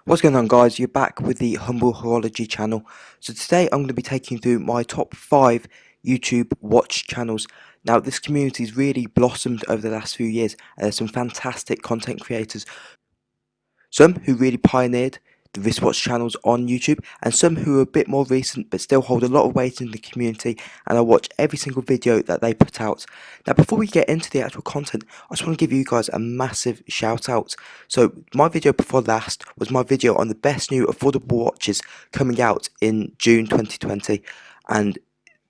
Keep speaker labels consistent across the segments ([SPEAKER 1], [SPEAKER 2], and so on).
[SPEAKER 1] What's going on, guys? You're back with the Humble Horology channel. So today I'm going to be taking you through my top 5 YouTube watch channels. Now this community's really blossomed over the last few years and there's some fantastic content creators. Some who really pioneered the wristwatch channels on YouTube, and some who are a bit more recent but still hold a lot of weight in the community, and I watch every single video that they put out. Now before we get into the actual content, I just want to give you guys a massive shout out. So my video before last was my video on the best new affordable watches coming out in June 2020, and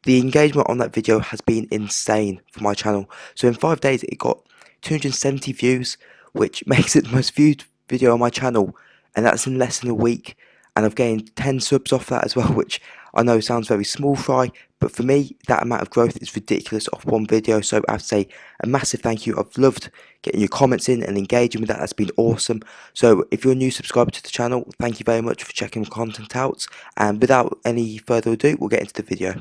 [SPEAKER 1] the engagement on that video has been insane for my channel. So in 5 days it got 270 views, which makes it the most viewed video on my channel, and that's in less than a week. And I've gained 10 subs off that as well, which I know sounds very small fry, but for me that amount of growth is ridiculous off one video. So I have to say a massive thank you. I've loved getting your comments in and engaging with that. That's been awesome. So if you're a new subscriber to the channel, thank you very much for checking the content out, and without any further ado, we'll get into the video.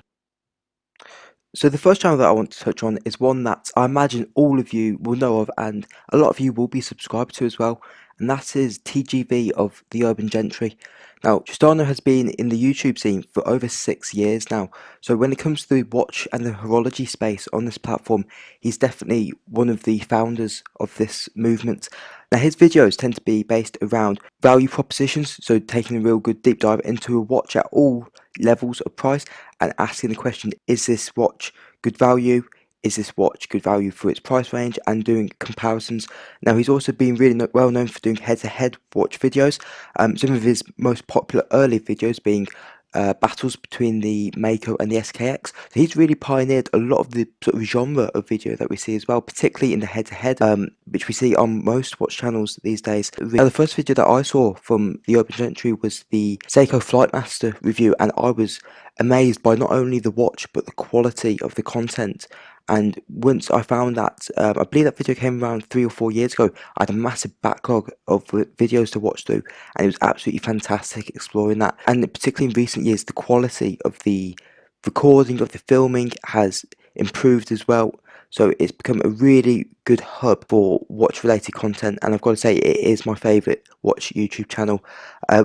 [SPEAKER 1] So the first channel that I want to touch on is one that I imagine all of you will know of, and a lot of you will be subscribed to as well, and that is TGV of the Urban Gentry. Now, Tristano has been in the YouTube scene for over 6 years now, so when it comes to the watch and the horology space on this platform, he's definitely one of the founders of this movement. Now, his videos tend to be based around value propositions, so taking a real good deep dive into a watch at all levels of price and asking the question, is this watch good value? Is this watch good value for its price range? And doing comparisons. Now he's also been really well known for doing head-to-head watch videos. Some of his most popular early videos being battles between the Mako and the SKX. So he's really pioneered a lot of the sort of genre of video that we see as well, particularly in the head-to-head, which we see on most watch channels these days. Now the first video that I saw from the Urban Gentry was the Seiko Flightmaster review, and I was amazed by not only the watch but the quality of the content. And once I found that, I believe that video came around 3 or 4 years ago, I had a massive backlog of videos to watch through, and it was absolutely fantastic exploring that. And particularly in recent years, the quality of the recording, of the filming has improved as well. So it's become a really good hub for watch related content, and I've got to say it is my favourite watch YouTube channel.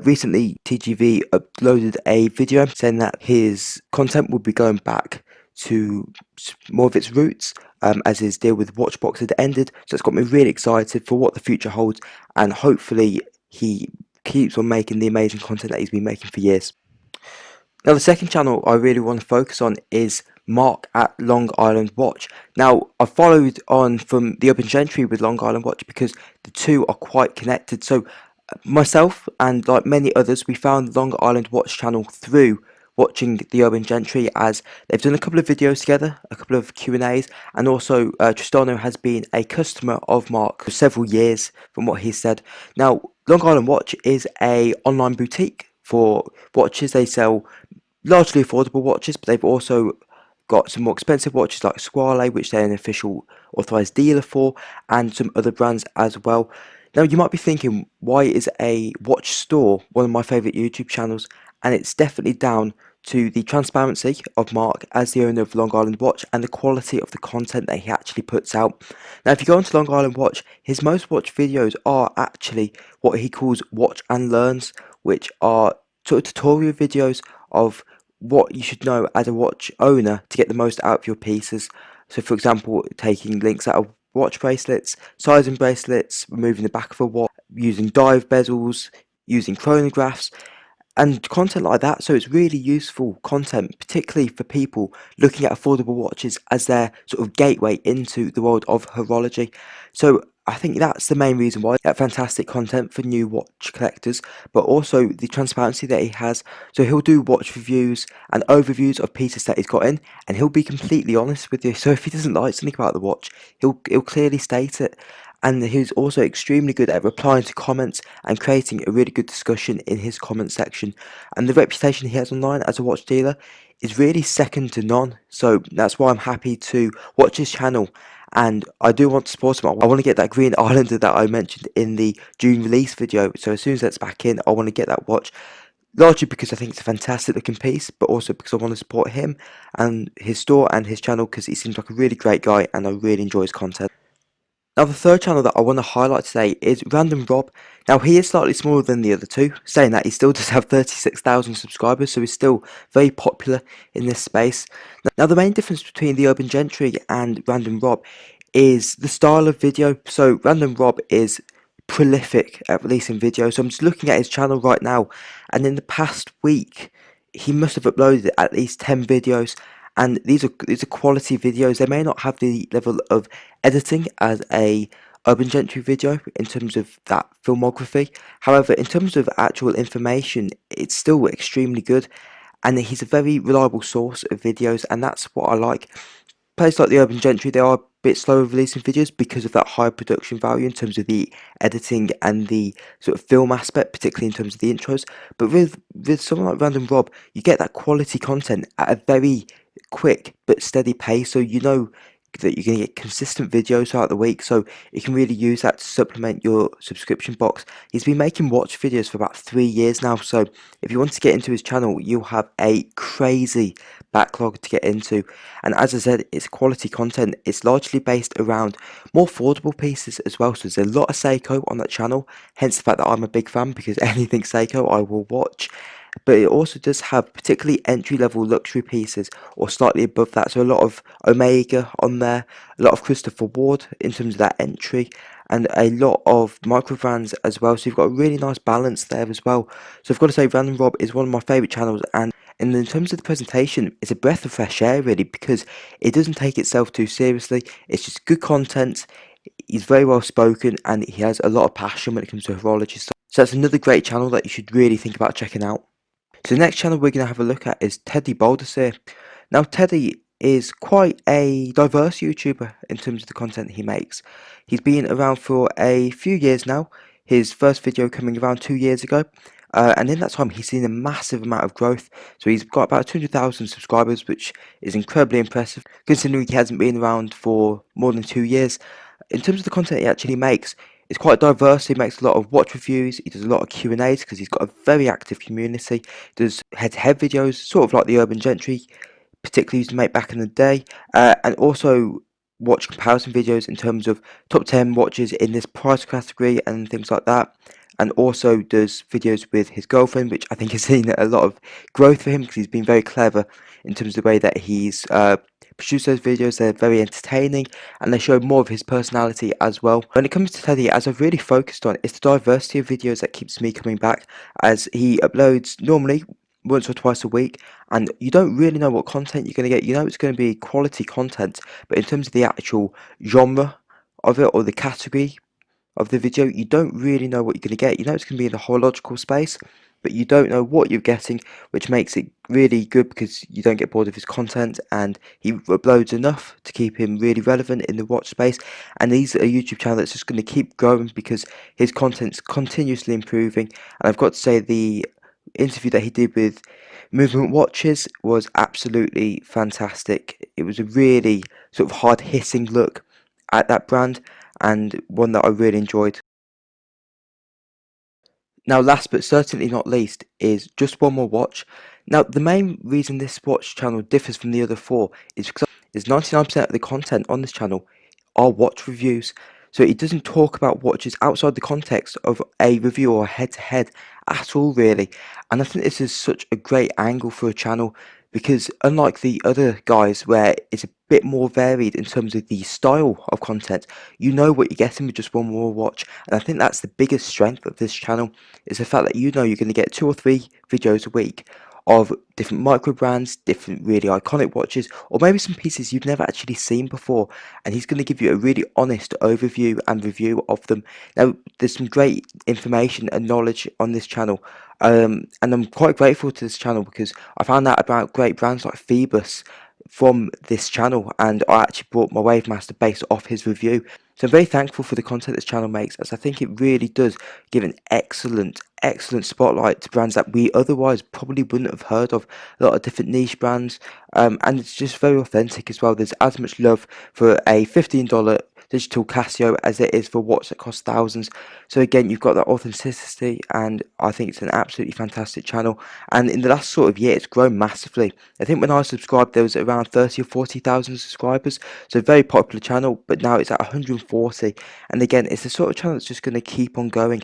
[SPEAKER 1] Recently TGV uploaded a video saying that his content will be going back to more of its roots, as his deal with Watchbox had ended. So it's got me really excited for what the future holds, and hopefully he keeps on making the amazing content that he's been making for years. Now the second channel I really want to focus on is Mark at Long Island Watch. Now I followed on from the Urban Gentry with Long Island Watch because the two are quite connected. So myself and like many others, we found Long Island Watch channel through watching the Urban Gentry, as they've done a couple of videos together, a couple of Q&As, and also Tristano has been a customer of Mark for several years from what he said. Now Long Island Watch is a online boutique for watches. They sell largely affordable watches, but they've also got some more expensive watches like Squale, which they're an official authorized dealer for, and some other brands as well. Now you might be thinking, why is a watch store one of my favourite YouTube channels? And it's definitely down to the transparency of Mark as the owner of Long Island Watch and the quality of the content that he actually puts out. Now if you go onto Long Island Watch, his most watched videos are actually what he calls watch and learns, which are sort of tutorial videos of what you should know as a watch owner to get the most out of your pieces. So for example, taking links out of watch bracelets, sizing bracelets, removing the back of a watch, using dive bezels, using chronographs, and content like that. So it's really useful content, particularly for people looking at affordable watches as their sort of gateway into the world of horology. So I think that's the main reason why that fantastic content for new watch collectors, but also the transparency that he has. So he'll do watch reviews and overviews of pieces that he's got in, and he'll be completely honest with you. So if he doesn't like something about the watch, he'll clearly state it. And he's also extremely good at replying to comments and creating a really good discussion in his comment section. And the reputation he has online as a watch dealer is really second to none. So that's why I'm happy to watch his channel, and I do want to support him. I want to get that Green Islander that I mentioned in the June release video. So as soon as that's back in, I want to get that watch. Largely because I think it's a fantastic looking piece, but also because I want to support him and his store and his channel, because he seems like a really great guy and I really enjoy his content. Now the third channel that I want to highlight today is Random Rob. Now he is slightly smaller than the other two, saying that he still does have 36,000 subscribers, so he's still very popular in this space. Now the main difference between the Urban Gentry and Random Rob is the style of video. So Random Rob is prolific at releasing videos. So I'm just looking at his channel right now, and in the past week he must have uploaded at least 10 videos, and these are quality videos. They may not have the level of editing as a Urban Gentry video in terms of that filmography. However, in terms of actual information, it's still extremely good, and he's a very reliable source of videos, and that's what I like. Places like the Urban Gentry, they are a bit slower releasing videos because of that high production value in terms of the editing and the sort of film aspect, particularly in terms of the intros. But with someone like Random Rob, you get that quality content at a very quick but steady pace, so you know that you're going to get consistent videos throughout the week, so you can really use that to supplement your subscription box. He's been making watch videos for about 3 years now, so if you want to get into his channel, you'll have a crazy backlog to get into. And as I said, it's quality content. It's largely based around more affordable pieces as well, so there's a lot of Seiko on that channel, hence the fact that I'm a big fan, because anything Seiko I will watch. But it also does have particularly entry-level luxury pieces or slightly above that, so a lot of Omega on there, a lot of Christopher Ward in terms of that entry, and a lot of micro brands as well, so you've got a really nice balance there as well. So I've got to say, Random Rob is one of my favourite channels, and in terms of the presentation, it's a breath of fresh air really, because it doesn't take itself too seriously. It's just good content. He's very well spoken, and he has a lot of passion when it comes to horology stuff. So that's another great channel that you should really think about checking out. So the next channel we're going to have a look at is Teddy Baldersir. Now Teddy is quite a diverse YouTuber in terms of the content he makes. He's been around for a few years now, his first video coming around 2 years ago, and in that time he's seen a massive amount of growth. So he's got about 200,000 subscribers, which is incredibly impressive considering he hasn't been around for more than 2 years. In terms of the content he actually makes, it's quite diverse. He makes a lot of watch reviews, he does a lot of Q&As because he's got a very active community. He does head-to-head videos, sort of like the Urban Gentry particularly used to make back in the day, and also watch comparison videos in terms of top 10 watches in this price category and things like that. And also does videos with his girlfriend, which I think has seen a lot of growth for him because he's been very clever in terms of the way that he's produced those videos. They're very entertaining and they show more of his personality as well. When it comes to Teddy, as I've really focused on, it's the diversity of videos that keeps me coming back, as he uploads normally once or twice a week, and you don't really know what content you're going to get. You know it's going to be quality content, but in terms of the actual genre of it or the category of the video, you don't really know what you're going to get. You know it's going to be in the horological space, but you don't know what you're getting, which makes it really good because you don't get bored of his content, and he uploads enough to keep him really relevant in the watch space. And he's a YouTube channel that's just going to keep growing because his content's continuously improving. And I've got to say, the interview that he did with Movement Watches was absolutely fantastic. It was a really sort of hard-hitting look at that brand, and one that I really enjoyed. Now last but certainly not least is Just One More Watch. Now the main reason this watch channel differs from the other four is because 99% of the content on this channel are watch reviews. So it doesn't talk about watches outside the context of a review or head-to-head at all really. And I think this is such a great angle for a channel, because unlike the other guys where it's a bit more varied in terms of the style of content, you know what you're getting with Just One More Watch. And I think that's the biggest strength of this channel, is the fact that you know you're going to get 2 or 3 videos a week of different micro brands, different really iconic watches, or maybe some pieces you've never actually seen before, and he's going to give you a really honest overview and review of them. Now there's some great information and knowledge on this channel, and I'm quite grateful to this channel because I found out about great brands like Phoebus from this channel, and I actually bought my Wave Master based off his review. So I'm very thankful for the content this channel makes, as I think it really does give an excellent spotlight to brands that we otherwise probably wouldn't have heard of, a lot of different niche brands, and it's just very authentic as well. There's as much love for a $15 digital Casio as it is for watch that costs thousands. So again, you've got that authenticity, and I think it's an absolutely fantastic channel. And in the last sort of year, it's grown massively. I think when I subscribed, there was around 30 or 40,000 subscribers, so a very popular channel. But now it's at 140, and again, it's the sort of channel that's just going to keep on going.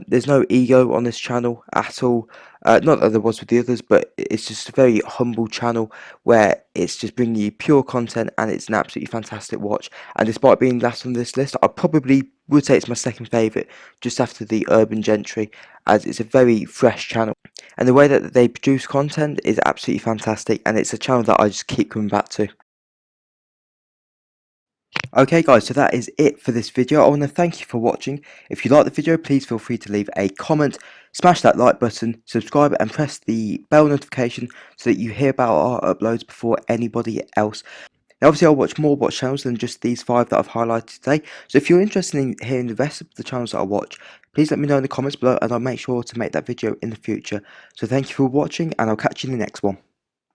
[SPEAKER 1] There's no ego on this channel at all. Not that there was with the others, but it's just a very humble channel where it's just bringing you pure content, and it's an absolutely fantastic watch. And despite being last on this list, I probably would say it's my second favourite, just after the Urban Gentry, as it's a very fresh channel. And the way that they produce content is absolutely fantastic, and it's a channel that I just keep coming back to. Okay guys, so that is it for this video. I want to thank you for watching. If you like the video, please feel free to leave a comment, smash that like button, subscribe and press the bell notification so that you hear about our uploads before anybody else. Now obviously I'll watch more watch channels than just these 5 that I've highlighted today, so if you're interested in hearing the rest of the channels that I watch, please let me know in the comments below and I'll make sure to make that video in the future. So thank you for watching, and I'll catch you in the next one.